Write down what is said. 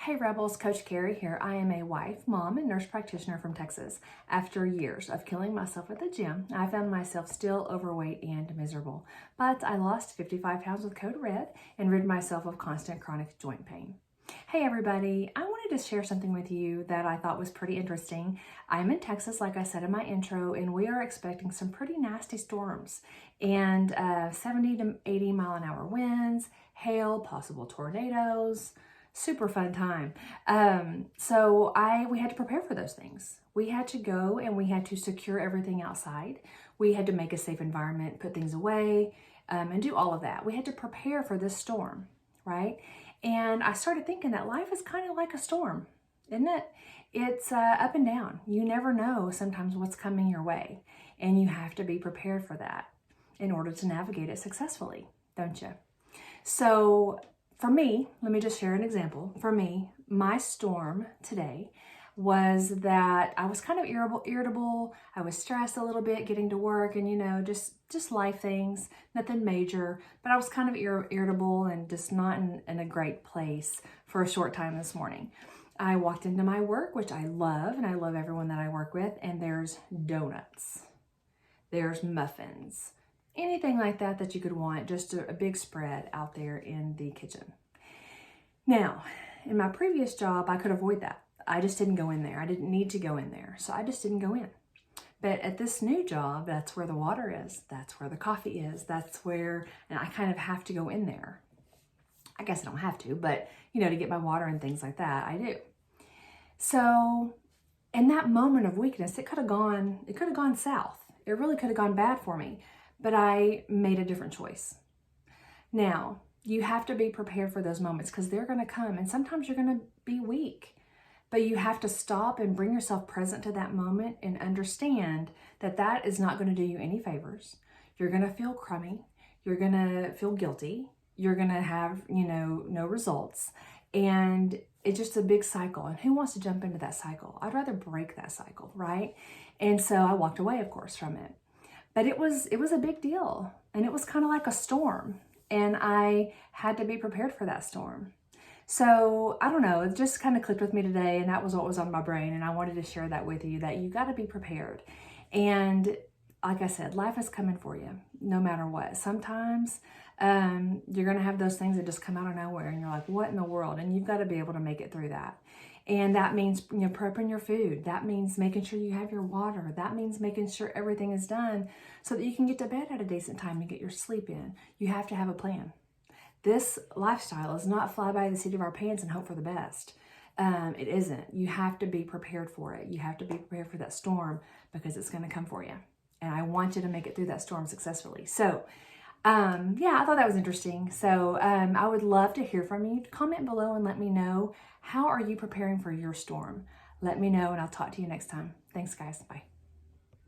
Hey Rebels, Coach Carrie here. I am a wife, mom, and nurse practitioner from Texas. After years of killing myself at the gym, I found myself still overweight and miserable. But I lost 55 pounds with Code Red and rid myself of constant chronic joint pain. Hey everybody, I wanted to share something with you that I thought was pretty interesting. I'm in Texas, like I said in my intro, and we are expecting some pretty nasty storms and 70 to 80 mile an hour winds, hail, possible tornadoes. Super fun time. We had to prepare for those things. We had to go and we had to secure everything outside. We had to make a safe environment, put things away, and do all of that. We had to prepare for this storm, right? And I started thinking that life is kind of like a storm, isn't it? It's up and down. You never know sometimes what's coming your way, and you have to be prepared for that in order to navigate it successfully, don't you? So for me, let me just share an example. For me, my storm today was that I was kind of irritable. I was stressed a little bit getting to work and, just life things, nothing major, but I was kind of irritable and just not in a great place for a short time this morning. I walked into my work, which I love, and I love everyone that I work with, and there's donuts, there's muffins, anything like that you could want, just a big spread out there in the kitchen. Now, in my previous job, I could avoid that. I just didn't go in there. I didn't need to go in there, so I just didn't go in. But at this new job, that's where the water is. That's where the coffee is. That's where, and I kind of have to go in there. I guess I don't have to, but, to get my water and things like that, I do. So in that moment of weakness, it could have gone south. It really could have gone bad for me. But I made a different choice. Now, you have to be prepared for those moments because they're going to come, and sometimes you're going to be weak. But you have to stop and bring yourself present to that moment and understand that that is not going to do you any favors. You're going to feel crummy. You're going to feel guilty. You're going to have, no results. And it's just a big cycle. And who wants to jump into that cycle? I'd rather break that cycle, right? And so I walked away, of course, from it. But it was a big deal, and it was kind of like a storm, and I had to be prepared for that storm. So I don't know, it just kind of clicked with me today, and that was what was on my brain, and I wanted to share that with you, that you got to be prepared. And like I said, life is coming for you no matter what. Sometimes you're going to have those things that just come out of nowhere, and you're like, what in the world? And you've got to be able to make it through that. And that means, prepping your food. That means making sure you have your water. That means making sure everything is done so that you can get to bed at a decent time and get your sleep in. You have to have a plan. This lifestyle is not fly by the seat of our pants and hope for the best. It isn't. You have to be prepared for it. You have to be prepared for that storm because it's going to come for you. And I want you to make it through that storm successfully. So, I thought that was interesting. So I would love to hear from you. Comment below and let me know, how are you preparing for your storm? Let me know, and I'll talk to you next time. Thanks, guys. Bye.